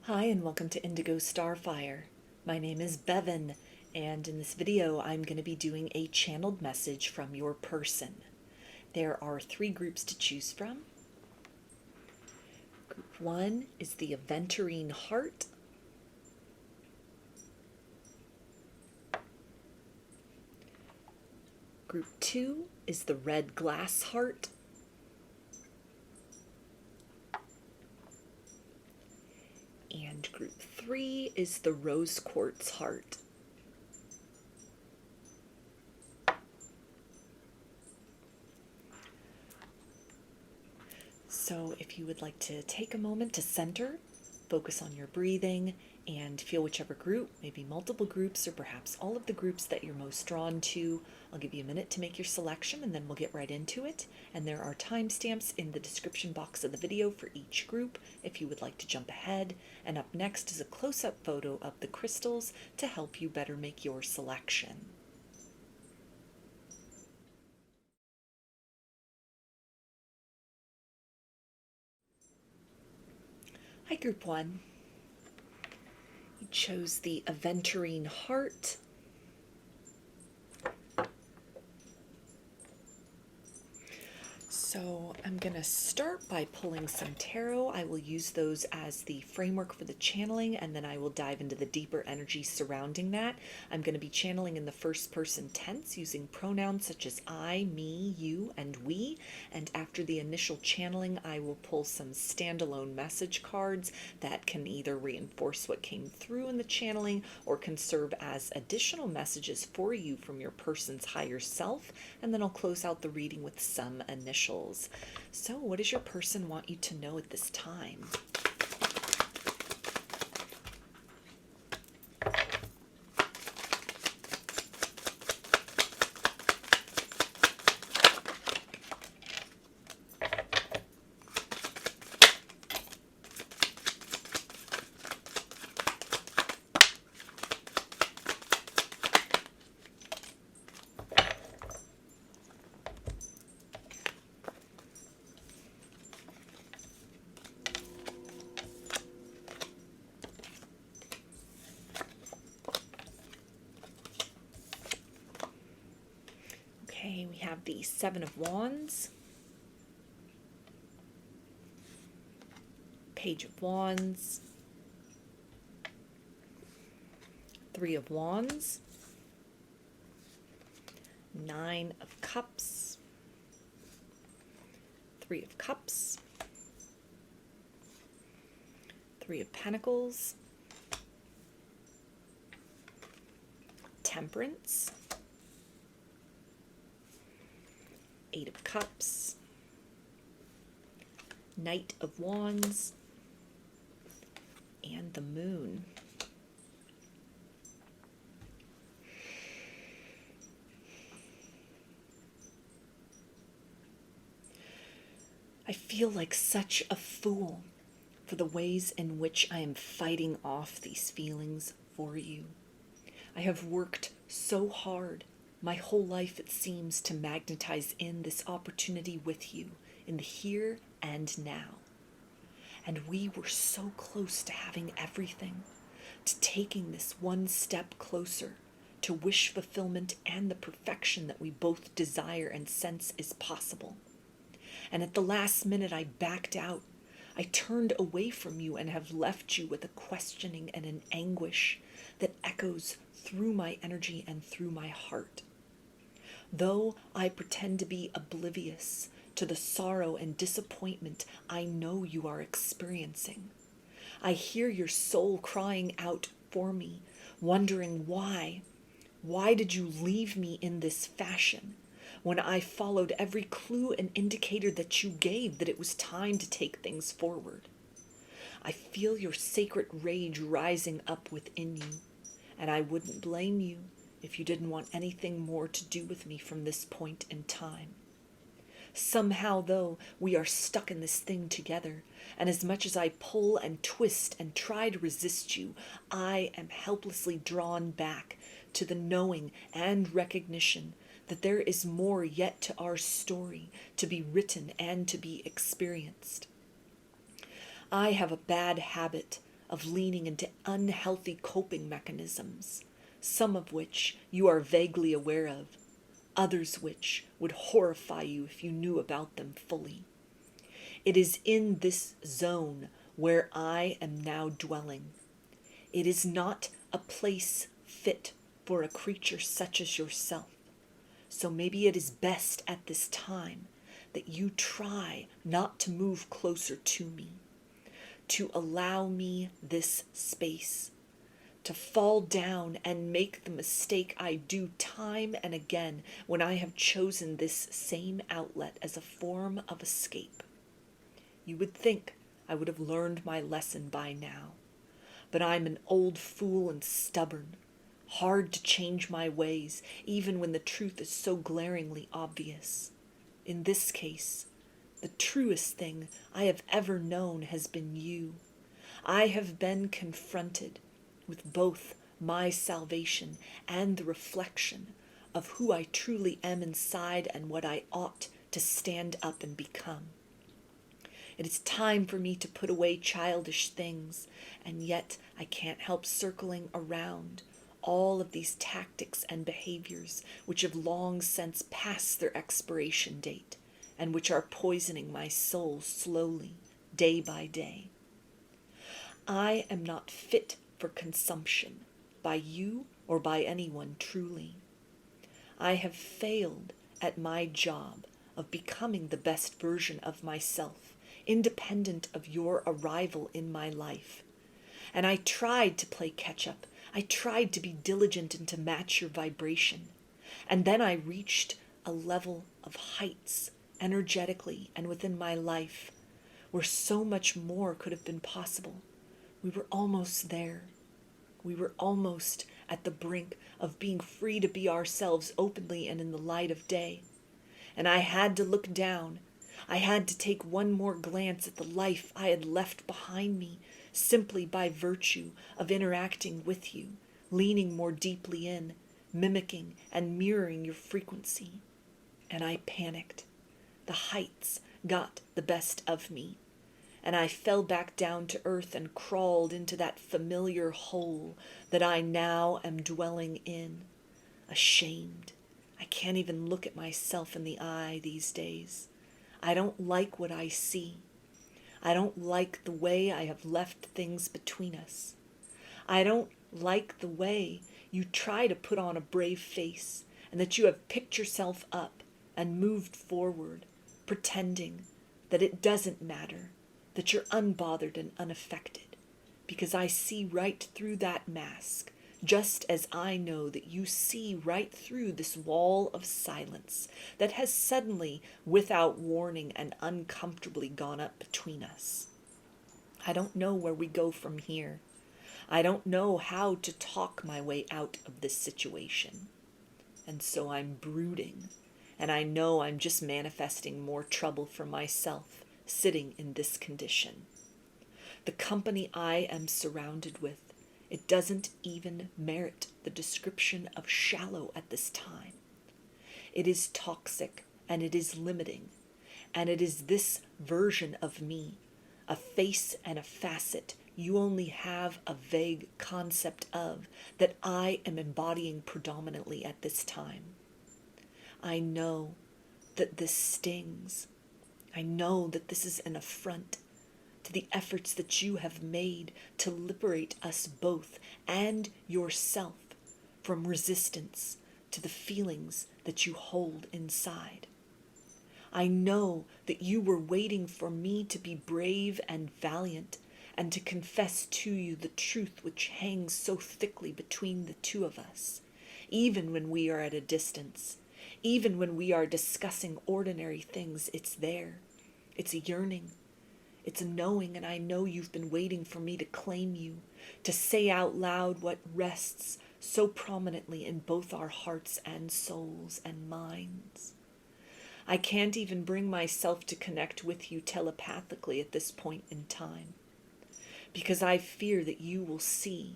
Hi and welcome to Indigo Starfire. My name is Bevin, and in this video I'm going to be doing a channeled message from your person. There are 3 groups to choose from. Group 1 is the Aventurine Heart. Group 2 is the Red Glass Heart. And group 3 is the Rose Quartz Heart. So if you would like to take a moment to center, focus on your breathing, and feel whichever group, maybe multiple groups or perhaps all of the groups that you're most drawn to. I'll give you a minute to make your selection and then we'll get right into it. And there are timestamps in the description box of the video for each group if you would like to jump ahead. And up next is a close-up photo of the crystals to help you better make your selection. Hi, Group 1. You chose the Aventurine Heart. So I'm going to start by pulling some tarot. I will use those as the framework for the channeling, and then I will dive into the deeper energy surrounding that. I'm going to be channeling in the first person tense using pronouns such as I, me, you, and we. And after the initial channeling, I will pull some standalone message cards that can either reinforce what came through in the channeling or can serve as additional messages for you from your person's higher self. And then I'll close out the reading with some initials. So, what does your person want you to know at this time? Okay, we have the 7 of Wands, Page of Wands, 3 of Wands, 9 of Cups, 3 of Cups, 3 of Pentacles, Temperance, 8 of Cups, Knight of Wands, and the Moon. I feel like such a fool for the ways in which I am fighting off these feelings for you. I have worked so hard my whole life, it seems, to magnetize in this opportunity with you in the here and now. And we were so close to having everything, to taking this one step closer to wish fulfillment and the perfection that we both desire and sense is possible. And at the last minute, I backed out. I turned away from you and have left you with a questioning and an anguish that echoes through my energy and through my heart. Though I pretend to be oblivious to the sorrow and disappointment I know you are experiencing, I hear your soul crying out for me, wondering why. Why did you leave me in this fashion when I followed every clue and indicator that you gave that it was time to take things forward? I feel your sacred rage rising up within you, and I wouldn't blame you if you didn't want anything more to do with me from this point in time. Somehow, though, we are stuck in this thing together, and as much as I pull and twist and try to resist you, I am helplessly drawn back to the knowing and recognition that there is more yet to our story to be written and to be experienced. I have a bad habit of leaning into unhealthy coping mechanisms, some of which you are vaguely aware of, others which would horrify you if you knew about them fully. It is in this zone where I am now dwelling. It is not a place fit for a creature such as yourself. So maybe it is best at this time that you try not to move closer to me, to allow me this space, to fall down and make the mistake I do time and again when I have chosen this same outlet as a form of escape. You would think I would have learned my lesson by now, but I'm an old fool and stubborn, hard to change my ways, even when the truth is so glaringly obvious. In this case, the truest thing I have ever known has been you. I have been confronted with both my salvation and the reflection of who I truly am inside and what I ought to stand up and become. It is time for me to put away childish things, and yet I can't help circling around all of these tactics and behaviors which have long since passed their expiration date and which are poisoning my soul slowly, day by day. I am not fit for consumption by you or by anyone truly. I have failed at my job of becoming the best version of myself, independent of your arrival in my life. And I tried to play catch up. I tried to be diligent and to match your vibration. And then I reached a level of heights, energetically and within my life, where so much more could have been possible. We were almost there. We were almost at the brink of being free to be ourselves openly and in the light of day. And I had to look down. I had to take one more glance at the life I had left behind me, simply by virtue of interacting with you, leaning more deeply in, mimicking and mirroring your frequency. And I panicked. The heights got the best of me, and I fell back down to earth and crawled into that familiar hole that I now am dwelling in, ashamed. I can't even look at myself in the eye these days. I don't like what I see. I don't like the way I have left things between us. I don't like the way you try to put on a brave face and that you have picked yourself up and moved forward, pretending that it doesn't matter, that you're unbothered and unaffected, because I see right through that mask, just as I know that you see right through this wall of silence that has suddenly, without warning and uncomfortably gone up between us. I don't know where we go from here. I don't know how to talk my way out of this situation. And so I'm brooding, and I know I'm just manifesting more trouble for myself, sitting in this condition. The company I am surrounded with, it doesn't even merit the description of shallow at this time. It is toxic, and it is limiting, and it is this version of me, a face and a facet you only have a vague concept of, that I am embodying predominantly at this time. I know that this stings. I know that this is an affront to the efforts that you have made to liberate us both and yourself from resistance to the feelings that you hold inside. I know that you were waiting for me to be brave and valiant and to confess to you the truth which hangs so thickly between the two of us, even when we are at a distance, even when we are discussing ordinary things. It's there. It's a yearning. It's a knowing, and I know you've been waiting for me to claim you, to say out loud what rests so prominently in both our hearts and souls and minds. I can't even bring myself to connect with you telepathically at this point in time, because I fear that you will see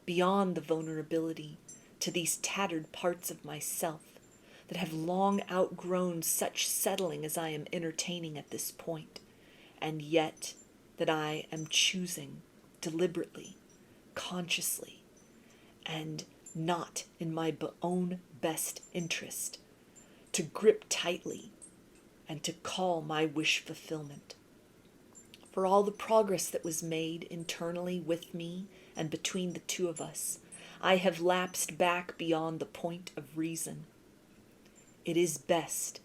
beyond the vulnerability to these tattered parts of myself that have long outgrown such settling as I am entertaining at this point, and yet that I am choosing deliberately, consciously, and not in my own best interest, to grip tightly and to call my wish fulfillment. For all the progress that was made internally with me and between the two of us, I have lapsed back beyond the point of reason. It is best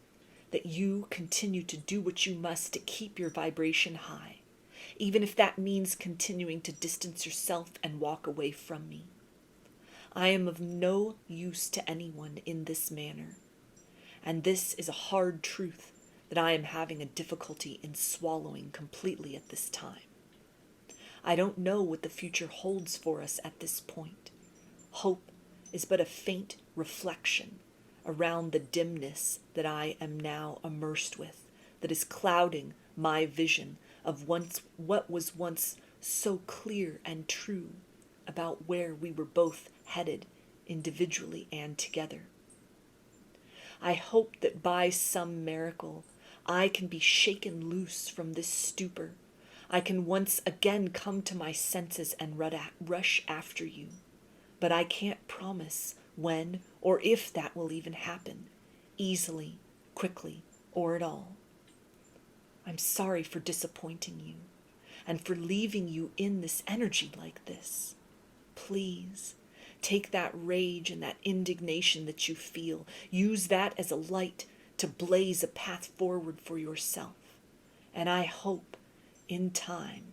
that you continue to do what you must to keep your vibration high, even if that means continuing to distance yourself and walk away from me. I am of no use to anyone in this manner, and this is a hard truth that I am having a difficulty in swallowing completely at this time. I don't know what the future holds for us at this point. Hope is but a faint reflection around the dimness that I am now immersed with, that is clouding my vision of what was once so clear and true about where we were both headed individually and together. I hope that by some miracle I can be shaken loose from this stupor. I can once again come to my senses and rush after you. But I can't promise when or if that will even happen, easily, quickly, or at all. I'm sorry for disappointing you and for leaving you in this energy like this. Please, take that rage and that indignation that you feel. Use that as a light to blaze a path forward for yourself. And I hope, in time,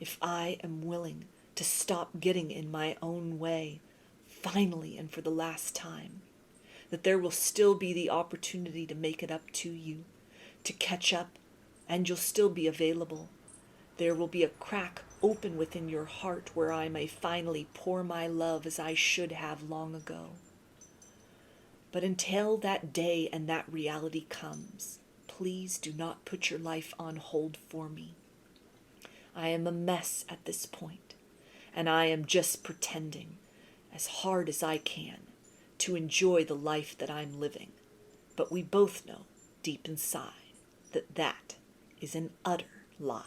if I am willing to stop getting in my own way, finally and for the last time, that there will still be the opportunity to make it up to you, to catch up, and you'll still be available. There will be a crack open within your heart where I may finally pour my love as I should have long ago. But until that day and that reality comes, please do not put your life on hold for me. I am a mess at this point, and I am just pretending, as hard as I can, to enjoy the life that I'm living. But we both know, deep inside, that that is an utter lie.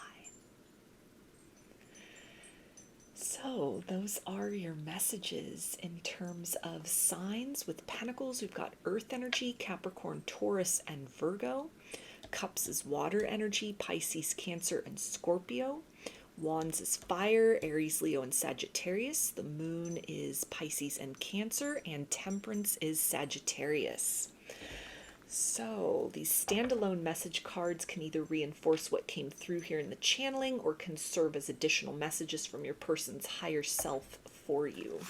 So those are your messages in terms of signs. With Pentacles, we've got Earth energy, Capricorn, Taurus, and Virgo. Cups is water energy, Pisces, Cancer, and Scorpio. Wands is fire, Aries, Leo, and Sagittarius. The moon is Pisces and Cancer, and Temperance is Sagittarius. So these standalone message cards can either reinforce what came through here in the channeling or can serve as additional messages from your person's higher self for you.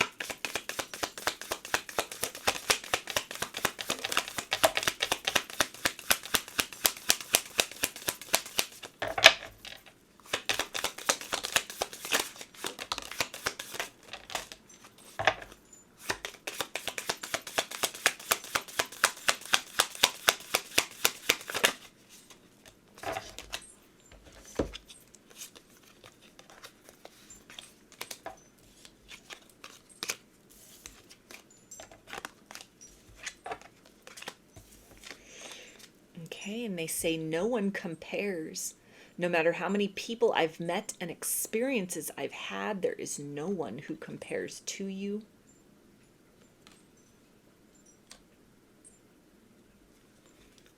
Okay, and they say no one compares. No matter how many people I've met and experiences I've had, there is no one who compares to you.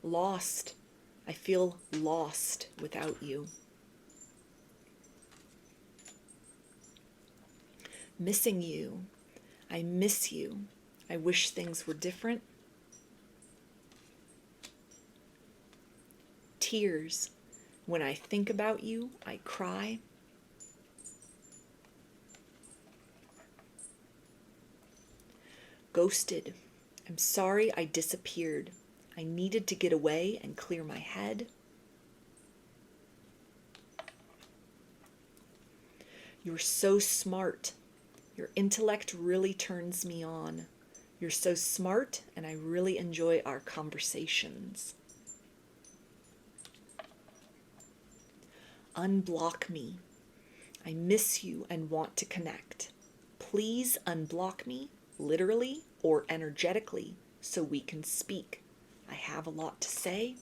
Lost. I feel lost without you. Missing you. I miss you. I wish things were different. Tears. When I think about you, I cry. Ghosted. I'm sorry I disappeared. I needed to get away and clear my head. You're so smart. Your intellect really turns me on. You're so smart, and I really enjoy our conversations. Unblock me. I miss you and want to connect. Please unblock me, literally or energetically, so we can speak. I have a lot to say.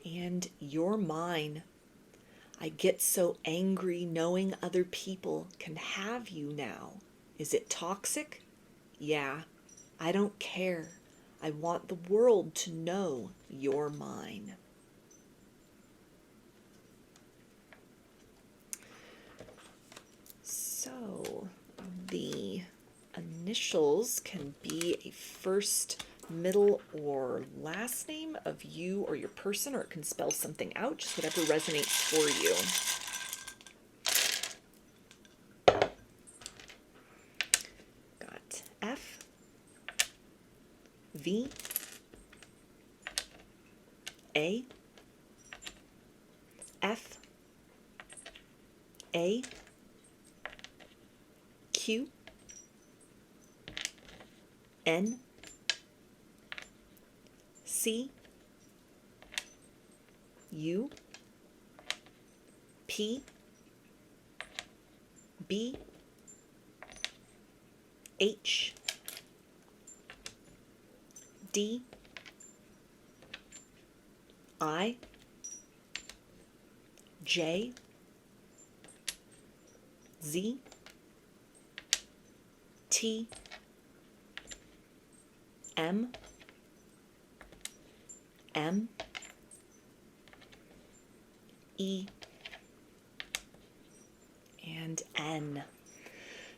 And you're mine. I get so angry knowing other people can have you now. Is it toxic? Yeah, I don't care. I want the world to know you're mine. So the initials can be a first, middle, or last name of you or your person, or it can spell something out, just whatever resonates for you. Got F, V, A, F, A, Q, N, C, U, P, B, H, D, I, J, Z, T, M, M, E, and N.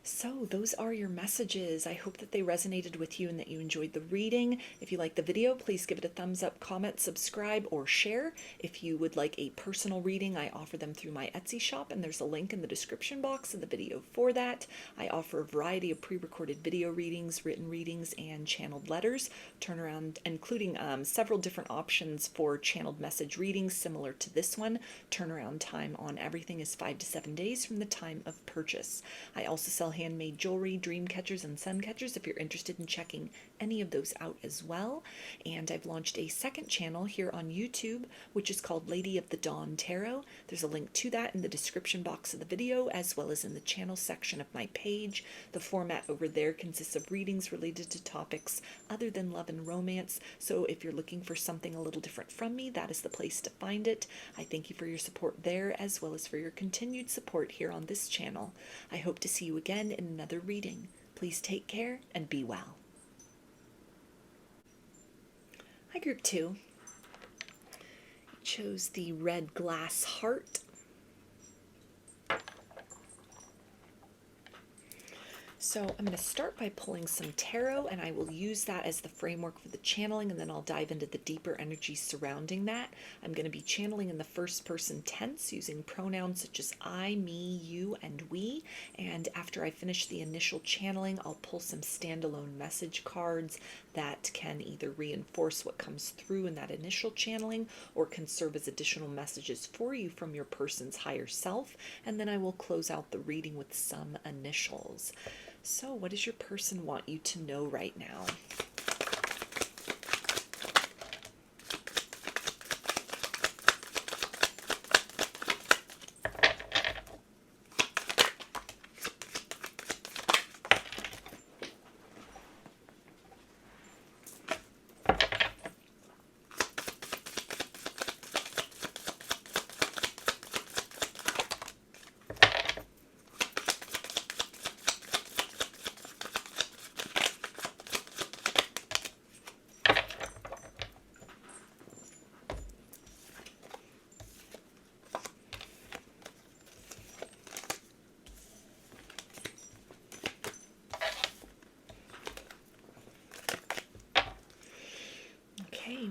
So those are your messages. I hope that they resonated with you and that you enjoyed the reading. If you like the video, please give it a thumbs up, comment, subscribe, or share. If you would like a personal reading, I offer them through my Etsy shop, and there's a link in the description box of the video for that. I offer a variety of pre-recorded video readings, written readings, and channeled letters, turnaround, including several different options for channeled message readings similar to this one. Turnaround time on everything is 5 to 7 days from the time of purchase. I also sell handmade jewelry, dream catchers, and sun catchers if you're interested in checking any of those out as well. And I've launched a second channel here on YouTube, which is called Lady of the Dawn Tarot. There's a link to that in the description box of the video, as well as in the channel section of my page. The format over there consists of readings related to topics other than love and romance. So if you're looking for something a little different from me, that is the place to find it. I thank you for your support there, as well as for your continued support here on this channel. I hope to see you again in another reading. Please take care and be well. Hi, Group 2. Chose the red glass heart. So I'm going to start by pulling some tarot, and I will use that as the framework for the channeling, and then I'll dive into the deeper energy surrounding that. I'm going to be channeling in the first person tense using pronouns such as I, me, you, and we. And after I finish the initial channeling, I'll pull some standalone message cards that can either reinforce what comes through in that initial channeling or can serve as additional messages for you from your person's higher self. And then I will close out the reading with some initials. So what does your person want you to know right now?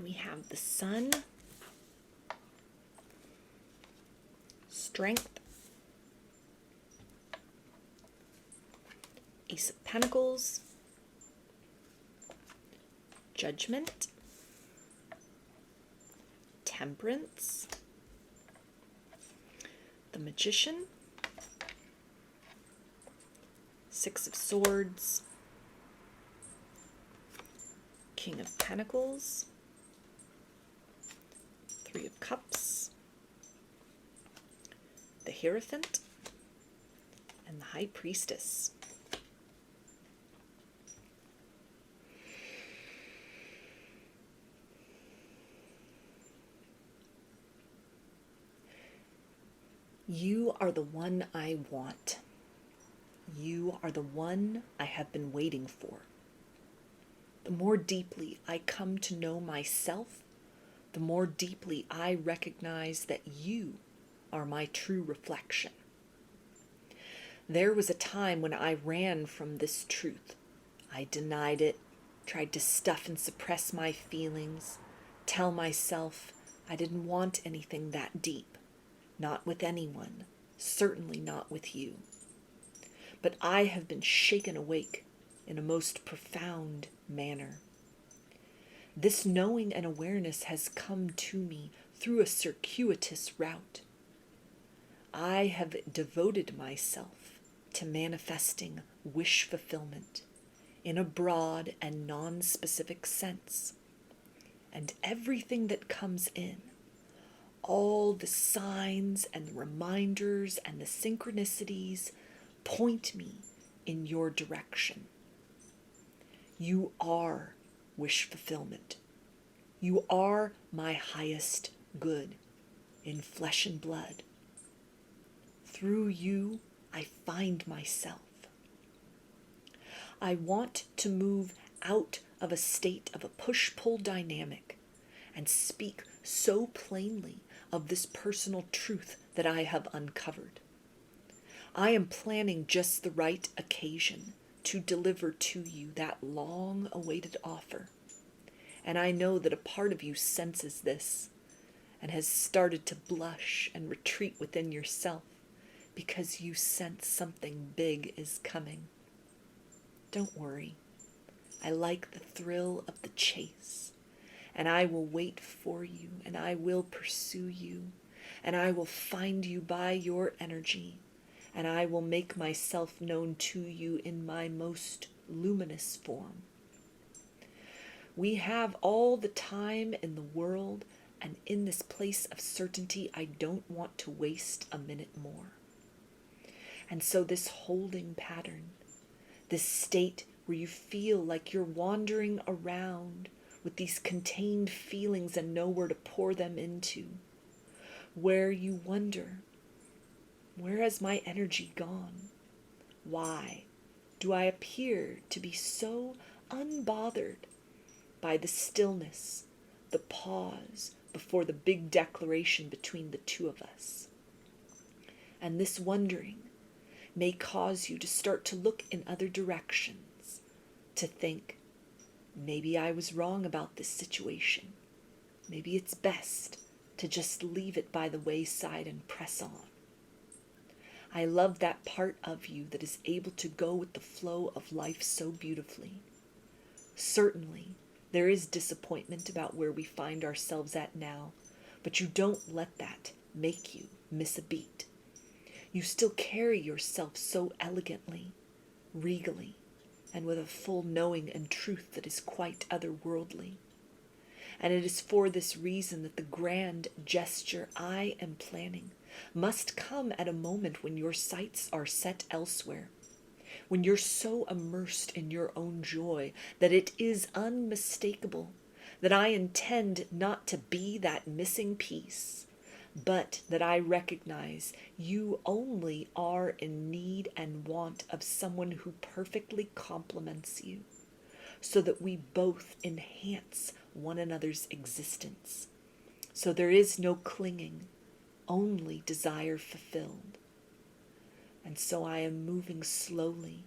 We have the Sun, Strength, Ace of Pentacles, Judgment, Temperance, the Magician, Six of Swords, King of Pentacles, Three of Cups, the Hierophant, and the High Priestess. You are the one I want. You are the one I have been waiting for. The more deeply I come to know myself, the more deeply I recognize that you are my true reflection. There was a time when I ran from this truth. I denied it, tried to stuff and suppress my feelings, tell myself I didn't want anything that deep, not with anyone, certainly not with you. But I have been shaken awake in a most profound manner. This knowing and awareness has come to me through a circuitous route. I have devoted myself to manifesting wish fulfillment in a broad and non-specific sense. And everything that comes in, all the signs and the reminders and the synchronicities, point me in your direction. You are wish fulfillment. You are my highest good in flesh and blood. Through you, I find myself. I want to move out of a state of a push-pull dynamic and speak so plainly of this personal truth that I have uncovered. I am planning just the right occasion to deliver to you that long-awaited offer. And I know that a part of you senses this and has started to blush and retreat within yourself because you sense something big is coming. Don't worry. I like the thrill of the chase, and I will wait for you, and I will pursue you, and I will find you by your energy, and I will make myself known to you in my most luminous form. We have all the time in the world, and in this place of certainty, I don't want to waste a minute more. And so this holding pattern, this state where you feel like you're wandering around with these contained feelings and nowhere to pour them into, where you wonder, where has my energy gone? Why do I appear to be so unbothered by the stillness, the pause before the big declaration between the two of us? And this wondering may cause you to start to look in other directions, to think, maybe I was wrong about this situation. Maybe it's best to just leave it by the wayside and press on. I love that part of you that is able to go with the flow of life so beautifully. Certainly, there is disappointment about where we find ourselves at now, but you don't let that make you miss a beat. You still carry yourself so elegantly, regally, and with a full knowing and truth that is quite otherworldly. And it is for this reason that the grand gesture I am planning must come at a moment when your sights are set elsewhere, when you're so immersed in your own joy that it is unmistakable that I intend not to be that missing piece, but that I recognize you only are in need and want of someone who perfectly complements you, so that we both enhance one another's existence. So there is no clinging, only desire fulfilled. And so I am moving slowly,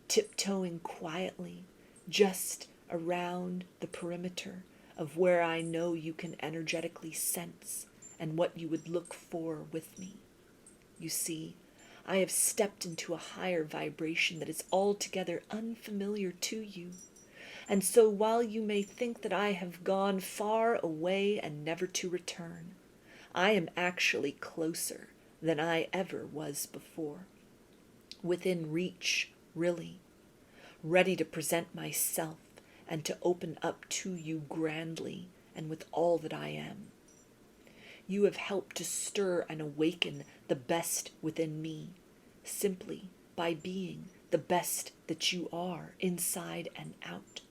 tiptoeing quietly, just around the perimeter of where I know you can energetically sense and what you would look for with me. You see, I have stepped into a higher vibration that is altogether unfamiliar to you. And so while you may think that I have gone far away and never to return, I am actually closer than I ever was before. Within reach, really, ready to present myself and to open up to you grandly and with all that I am. You have helped to stir and awaken the best within me, simply by being the best that you are, inside and out.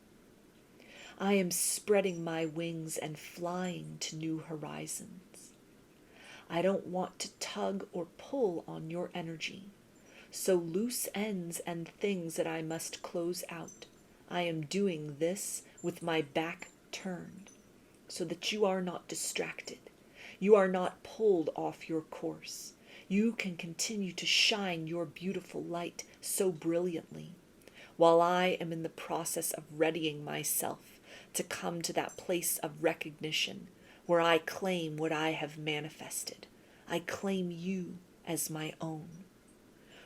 I am spreading my wings and flying to new horizons. I don't want to tug or pull on your energy. So loose ends and things that I must close out, I am doing this with my back turned, so that you are not distracted. You are not pulled off your course. You can continue to shine your beautiful light so brilliantly, while I am in the process of readying myself to come to that place of recognition where I claim what I have manifested. I claim you as my own.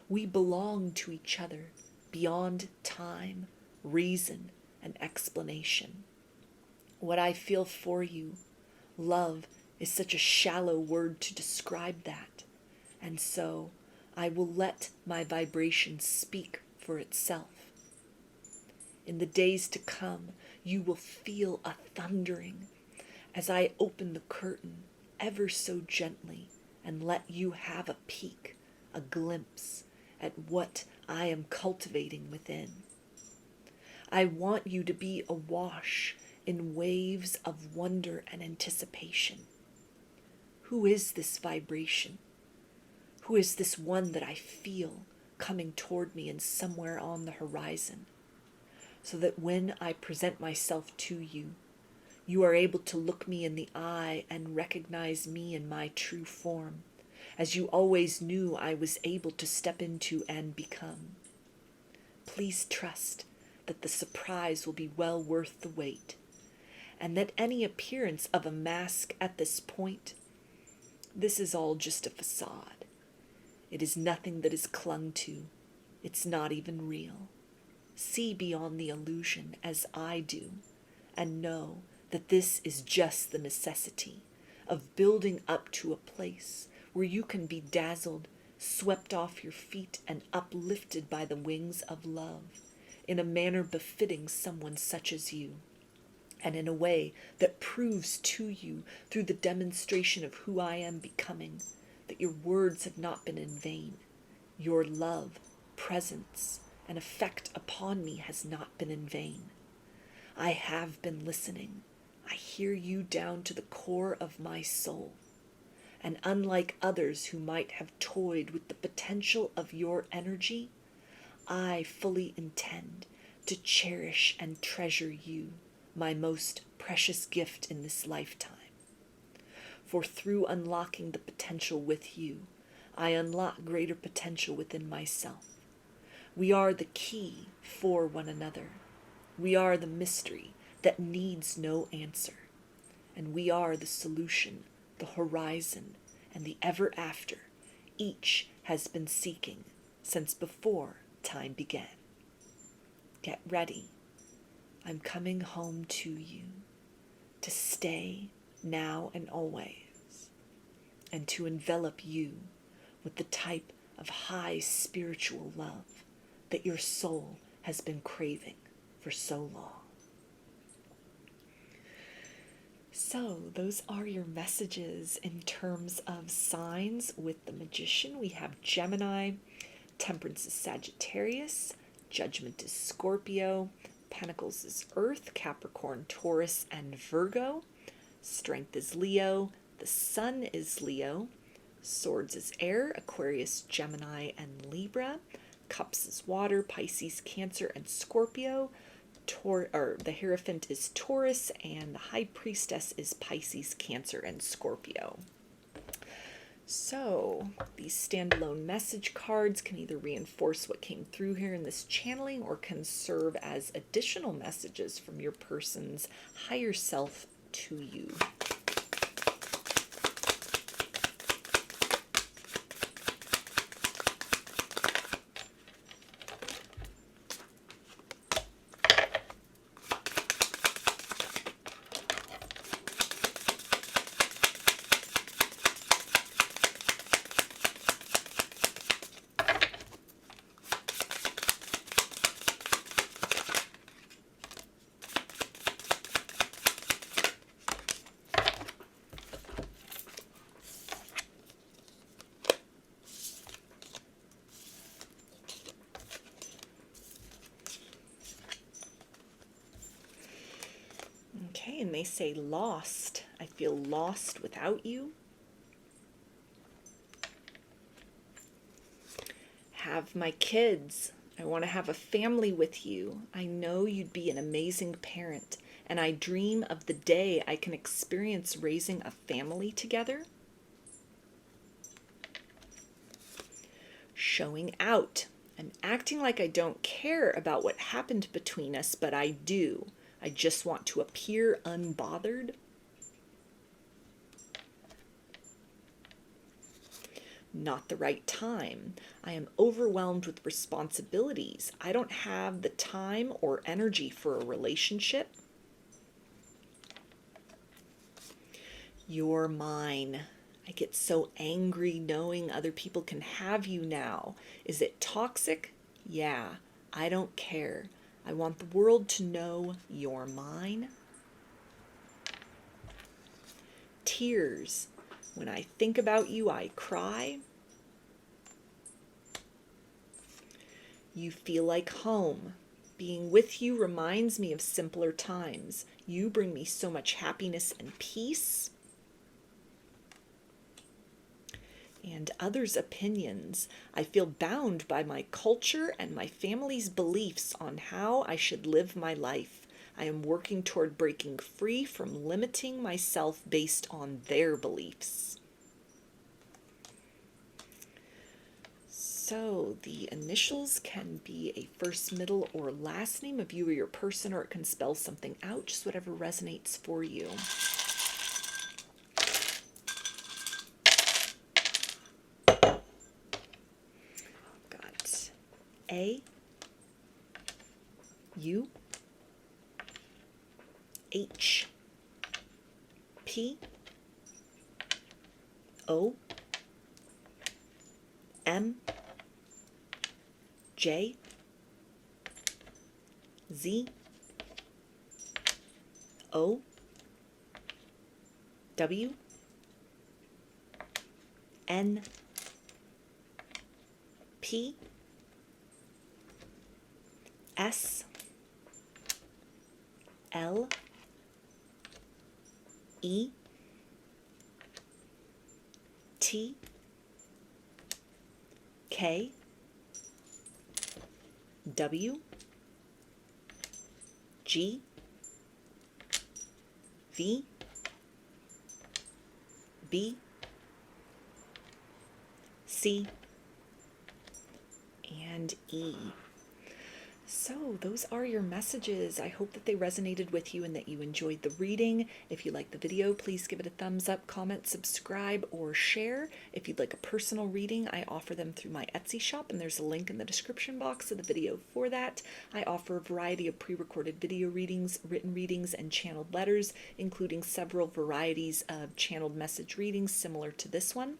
We belong to each other beyond time, reason, and explanation. What I feel for you, love, is such a shallow word to describe that. And so I will let my vibration speak for itself. In the days to come, you will feel a thundering as I open the curtain ever so gently and let you have a peek, a glimpse at what I am cultivating within. I want you to be awash in waves of wonder and anticipation. Who is this vibration? Who is this one that I feel coming toward me and somewhere on the horizon? So that when I present myself to you, you are able to look me in the eye and recognize me in my true form, as you always knew I was able to step into and become. Please trust that the surprise will be well worth the wait, and that any appearance of a mask at this point, this is all just a facade. It is nothing that is clung to. It's not even real. See beyond the illusion as I do, and know that this is just the necessity of building up to a place where you can be dazzled, swept off your feet, and uplifted by the wings of love in a manner befitting someone such as you, and in a way that proves to you through the demonstration of who I am becoming that your words have not been in vain. Your love, presence, and effect upon me has not been in vain. I have been listening. I hear you down to the core of my soul. And unlike others who might have toyed with the potential of your energy, I fully intend to cherish and treasure you, my most precious gift in this lifetime. For through unlocking the potential with you, I unlock greater potential within myself. We are the key for one another. We are the mystery that needs no answer. And we are the solution, the horizon, and the ever after each has been seeking since before time began. Get ready. I'm coming home to you, to stay now and always, and to envelop you with the type of high spiritual love that your soul has been craving for so long. So those are your messages in terms of signs. With the Magician, we have Gemini, Temperance is Sagittarius, Judgment is Scorpio, Pentacles is Earth, Capricorn, Taurus, and Virgo. Strength is Leo, the Sun is Leo, Swords is Air, Aquarius, Gemini, and Libra. Cups is Water, Pisces, Cancer, and Scorpio. The Hierophant is Taurus, and the High Priestess is Pisces, Cancer, and Scorpio. So these standalone message cards can either reinforce what came through here in this channeling or can serve as additional messages from your person's higher self to you. Okay, and they say lost. I feel lost without you. have my kids. I want to have a family with you. I know you'd be an amazing parent, and I dream of the day I can experience raising a family together. Showing out. I'm acting like I don't care about what happened between us, but I do. I just want to appear unbothered. Not the right time. I am overwhelmed with responsibilities. I don't have the time or energy for a relationship. You're mine. I get so angry knowing other people can have you now. Is it toxic? Yeah, I don't care. I want the world to know you're mine. Tears. When I think about you, I cry. You feel like home. Being with you reminds me of simpler times. You bring me so much happiness and peace. And others' opinions. I feel bound by my culture and my family's beliefs on how I should live my life. I am working toward breaking free from limiting myself based on their beliefs. So the initials can be a first, middle, or last name of you or your person, or it can spell something out, just whatever resonates for you. Got A, U, H, P, O, M, J, Z, O, W, N, P, S, L, E, T, K, W, G, V, B, C, and E. So those are your messages. I hope that they resonated with you and that you enjoyed the reading. If you liked the video, please give it a thumbs up, comment, subscribe, or share. If you'd like a personal reading, I offer them through my Etsy shop, and there's a link in the description box of the video for that. I offer a variety of pre-recorded video readings, written readings, and channeled letters, including several varieties of channeled message readings similar to this one.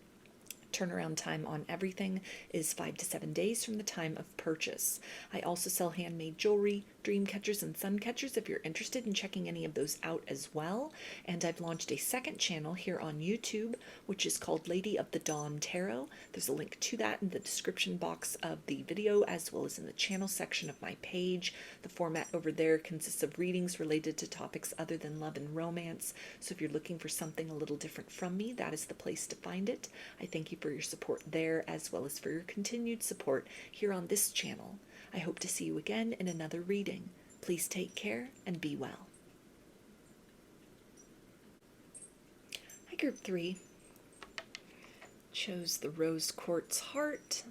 Turnaround time on everything is 5 to 7 days from the time of purchase. I also sell handmade jewelry, dream catchers, and sun catchers if you're interested in checking any of those out as well. And I've launched a second channel here on YouTube, which is called Lady of the Dawn Tarot. There's a link to that in the description box of the video, as well as in the channel section of my page. The format over there consists of readings related to topics other than love and romance. So if you're looking for something a little different from me, that is the place to find it. I thank you for your support there, as well as for your continued support here on this channel. I hope to see you again in another reading. Please take care and be well. Hi, Group 3. Chose the Rose Quartz Heart.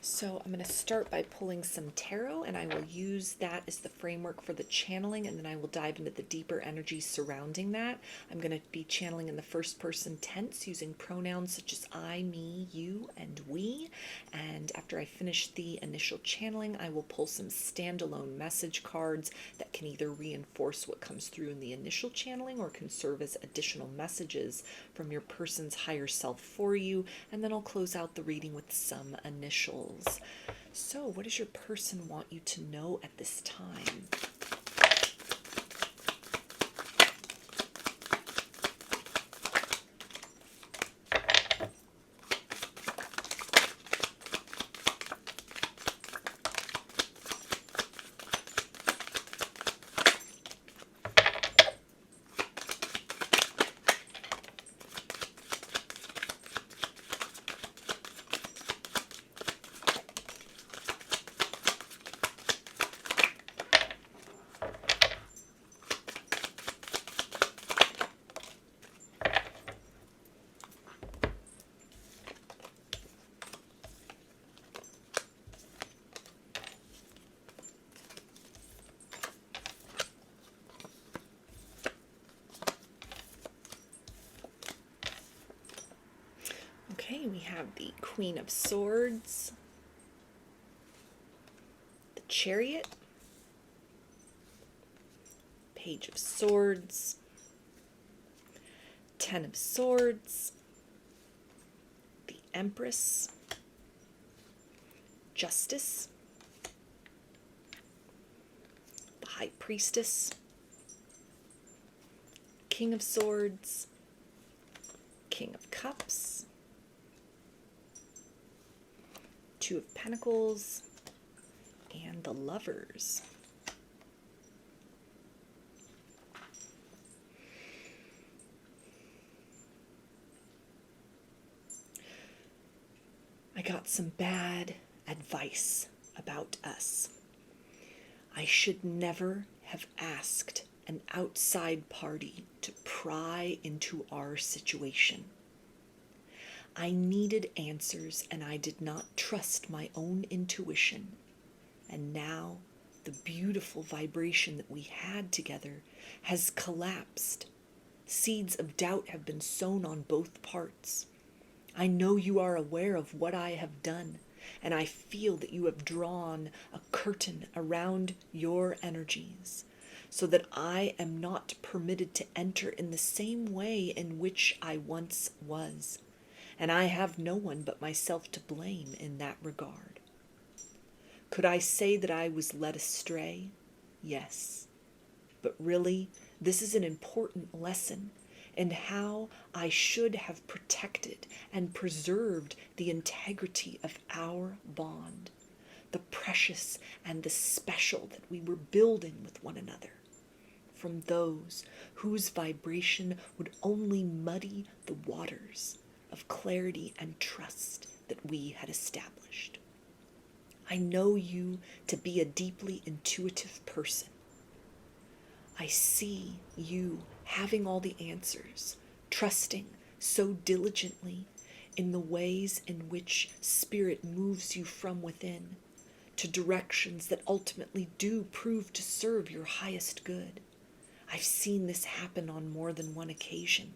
So I'm going to start by pulling some tarot, and I will use that as the framework for the channeling, and then I will dive into the deeper energies surrounding that. I'm going to be channeling in the first person tense using pronouns such as I, me, you, and we. And after I finish the initial channeling, I will pull some standalone message cards that can either reinforce what comes through in the initial channeling or can serve as additional messages from your person's higher self for you. And then I'll close out the reading with some initials. So, what does your person want you to know at this time? Okay, we have the Queen of Swords, the Chariot, Page of Swords, Ten of Swords, the Empress, Justice, the High Priestess, King of Swords, King of Cups, Two of Pentacles, and the Lovers. I got some bad advice about us. I should never have asked an outside party to pry into our situation. I needed answers, and I did not trust my own intuition. And now the beautiful vibration that we had together has collapsed. Seeds of doubt have been sown on both parts. I know you are aware of what I have done, and I feel that you have drawn a curtain around your energies, so that I am not permitted to enter in the same way in which I once was, and I have no one but myself to blame in that regard. Could I say that I was led astray? Yes. But really, this is an important lesson in how I should have protected and preserved the integrity of our bond, the precious and the special that we were building with one another, from those whose vibration would only muddy the waters of clarity and trust that we had established. I know you to be a deeply intuitive person. I see you having all the answers, trusting so diligently in the ways in which Spirit moves you from within to directions that ultimately do prove to serve your highest good. I've seen this happen on more than one occasion.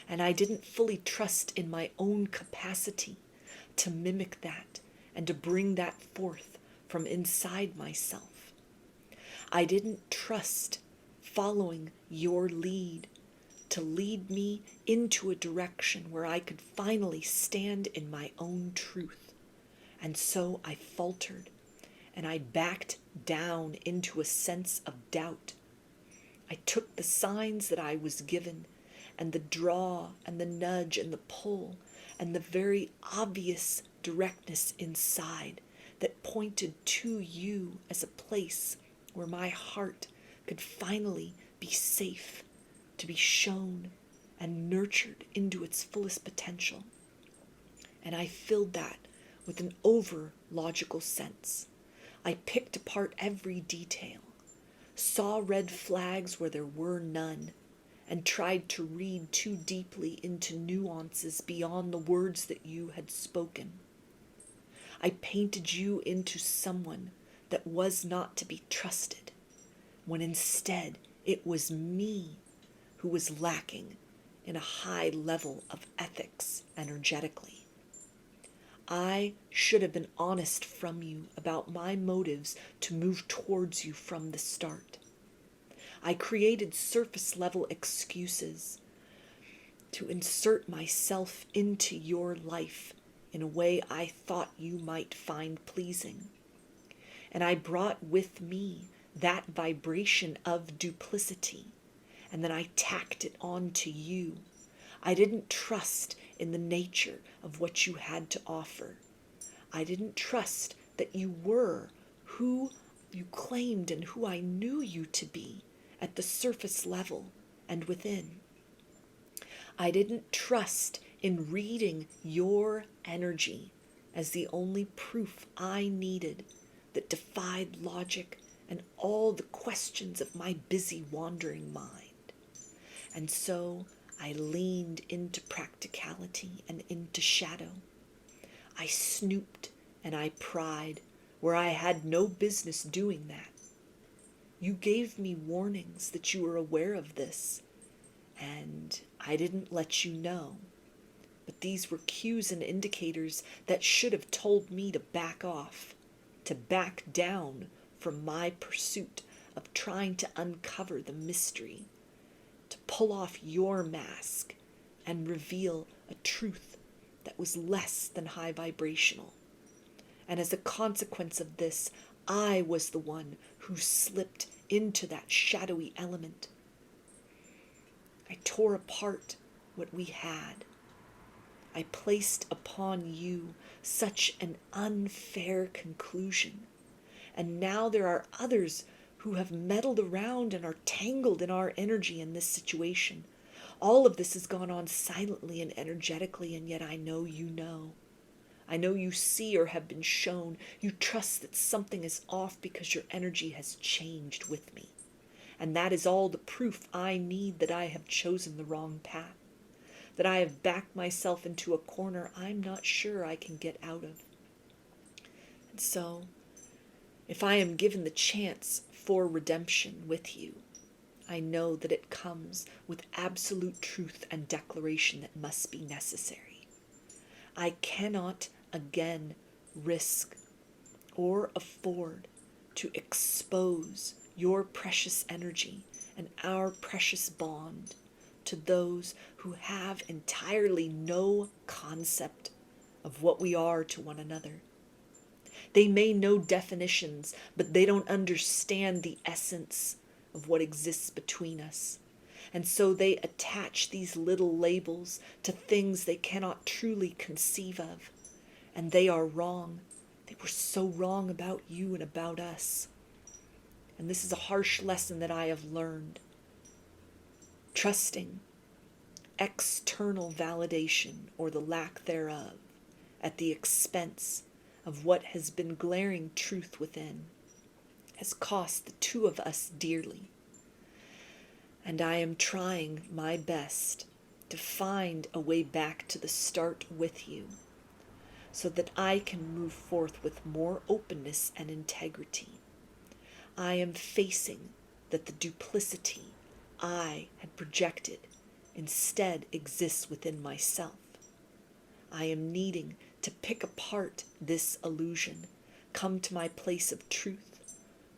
And I didn't fully trust in my own capacity to mimic that and to bring that forth from inside myself. I didn't trust following your lead to lead me into a direction where I could finally stand in my own truth. And so I faltered, and I backed down into a sense of doubt. I took the signs that I was given, and the draw and the nudge and the pull and the very obvious directness inside that pointed to you as a place where my heart could finally be safe, to be shown and nurtured into its fullest potential. And I filled that with an over-logical sense. I picked apart every detail, saw red flags where there were none, and tried to read too deeply into nuances beyond the words that you had spoken. I painted you into someone that was not to be trusted, when instead it was me who was lacking in a high level of ethics energetically. I should have been honest from you about my motives to move towards you from the start. I created surface level excuses to insert myself into your life in a way I thought you might find pleasing. And I brought with me that vibration of duplicity, and then I tacked it on to you. I didn't trust in the nature of what you had to offer. I didn't trust that you were who you claimed and who I knew you to be at the surface level and within. I didn't trust in reading your energy as the only proof I needed that defied logic and all the questions of my busy wandering mind. And so I leaned into practicality and into shadow. I snooped and I pried where I had no business doing that. You gave me warnings that you were aware of this, and I didn't let you know. But that these were cues and indicators that should have told me to back off, to back down from my pursuit of trying to uncover the mystery, to pull off your mask and reveal a truth that was less than high vibrational. And as a consequence of this, I was the one who slipped into that shadowy element. I tore apart what we had. I placed upon you such an unfair conclusion. And now there are others who have meddled around and are tangled in our energy in this situation. All of this has gone on silently and energetically, and yet I know you know. I know you see or have been shown. You trust that something is off because your energy has changed with me. And that is all the proof I need that I have chosen the wrong path, that I have backed myself into a corner I'm not sure I can get out of. And so, if I am given the chance for redemption with you, I know that it comes with absolute truth and declaration that must be necessary. I cannot again risk or afford to expose your precious energy and our precious bond to those who have entirely no concept of what we are to one another. They may know definitions, but they don't understand the essence of what exists between us. And so they attach these little labels to things they cannot truly conceive of. And they are wrong. They were so wrong about you and about us. And this is a harsh lesson that I have learned. Trusting external validation, or the lack thereof, at the expense of what has been glaring truth within, has cost the two of us dearly. And I am trying my best to find a way back to the start with you, so that I can move forth with more openness and integrity. I am facing that the duplicity I had projected instead exists within myself. I am needing to pick apart this illusion, come to my place of truth,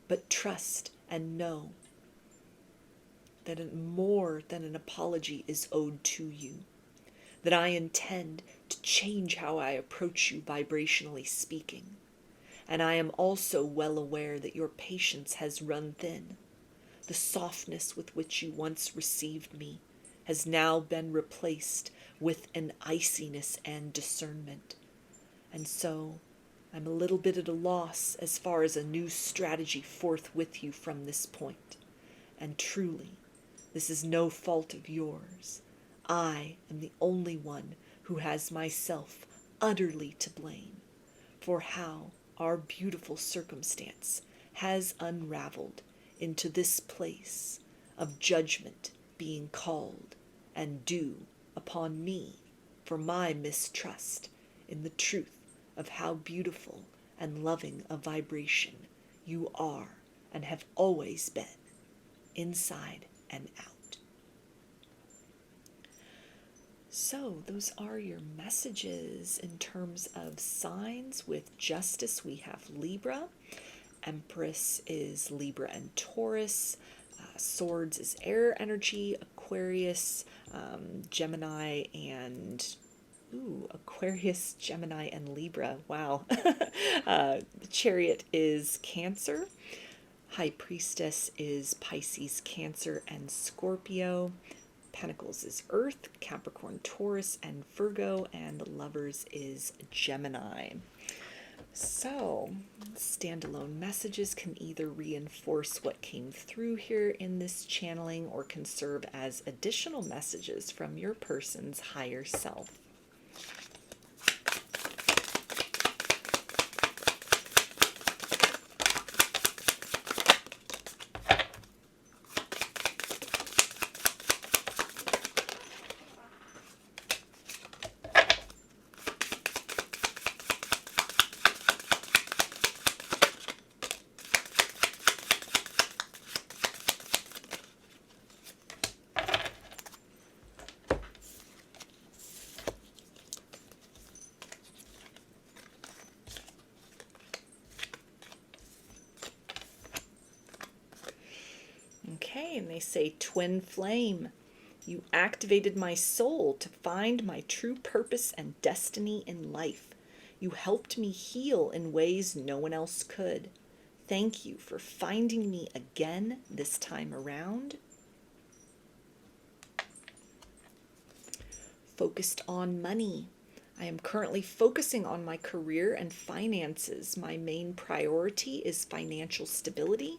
but trust and know that more than an apology is owed to you, that I intend to change how I approach you vibrationally speaking. And I am also well aware that your patience has run thin. The softness with which you once received me has now been replaced with an iciness and discernment. And so I'm a little bit at a loss as far as a new strategy forth with you from this point. And truly, this is no fault of yours. I am the only one who has myself utterly to blame for how our beautiful circumstance has unraveled into this place of judgment being called and due upon me for my mistrust in the truth of how beautiful and loving a vibration you are and have always been, inside and out. So those are your messages in terms of signs. With Justice, we have Libra. Empress is Libra and Taurus. Swords is air energy. Aquarius, Gemini, and Aquarius, Gemini, and Libra. Wow. The Chariot is Cancer. High Priestess is Pisces, Cancer, and Scorpio. Pentacles is Earth, Capricorn, Taurus, and Virgo, and Lovers is Gemini. So, standalone messages can either reinforce what came through here in this channeling or can serve as additional messages from your person's higher self. And they say, twin flame, you activated my soul to find my true purpose and destiny in life. You helped me heal in ways no one else could. Thank you for finding me again this time around. Focused on money. I am currently focusing on my career and finances. My main priority is financial stability.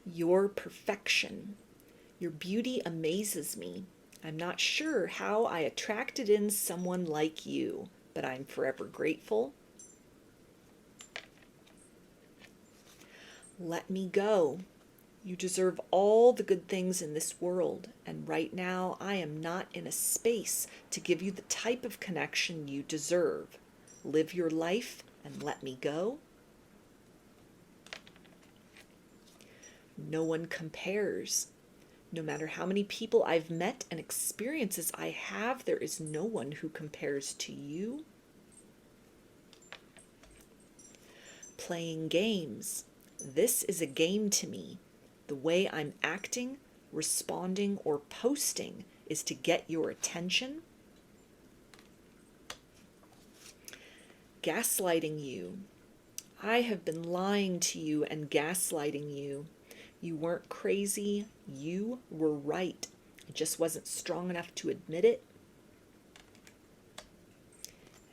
Your perfection. Your beauty amazes me. I'm not sure how I attracted in someone like you, but I'm forever grateful. Let me go. You deserve all the good things in this world, and right now I am not in a space to give you the type of connection you deserve. Live your life and let me go. No one compares. No matter how many people I've met and experiences I have, there is no one who compares to you. Playing games. This is a game to me. The way I'm acting, responding, or posting is to get your attention. Gaslighting you. I have been lying to you and gaslighting you. You weren't crazy. You were right. I just wasn't strong enough to admit it.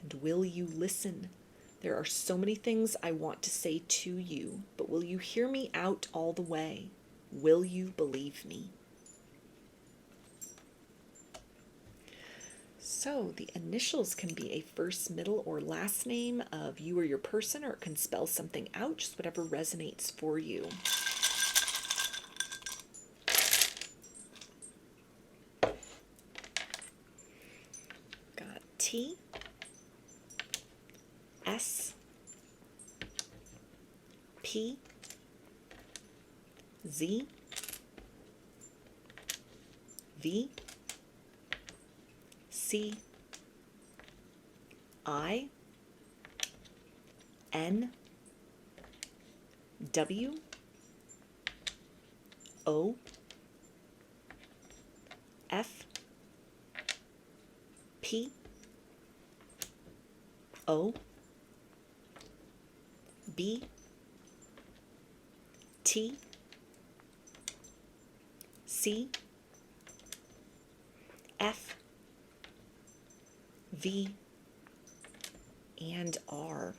And will you listen? There are so many things I want to say to you, but will you hear me out all the way? Will you believe me? So the initials can be a first, middle, or last name of you or your person, or it can spell something out, just whatever resonates for you. Got T, S, P, Z, V, C, I, N, W, O, F, P, O, B, T, C, F, V, and R.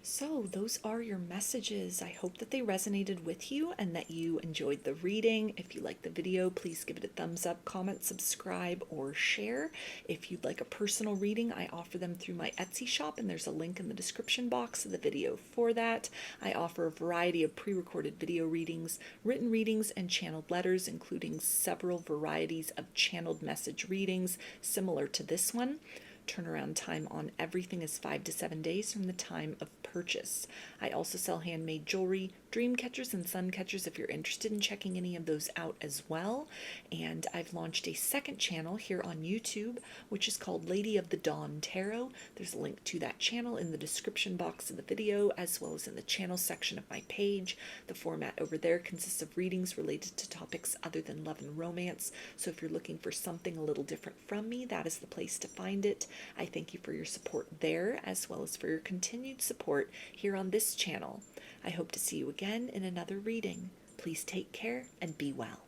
So those are your messages. I hope that they resonated with you and that you enjoyed the reading. If you liked the video, please give it a thumbs up, comment, subscribe, or share. If you'd like a personal reading, I offer them through my Etsy shop, and there's a link in the description box of the video for that. I offer a variety of pre-recorded video readings, written readings, and channeled letters, including several varieties of channeled message readings similar to this one. Turnaround time on everything is 5 to 7 days from the time of purchase. I also sell handmade jewelry, dream catchers, and sun catchers if you're interested in checking any of those out as well. And I've launched a second channel here on YouTube, which is called Lady of the Dawn Tarot. There's a link to that channel in the description box of the video, as well as in the channel section of my page. The format over there consists of readings related to topics other than love and romance. So if you're looking for something a little different from me, that is the place to find it. I thank you for your support there, as well as for your continued support here on this channel. I hope to see you again in another reading. Please take care and be well.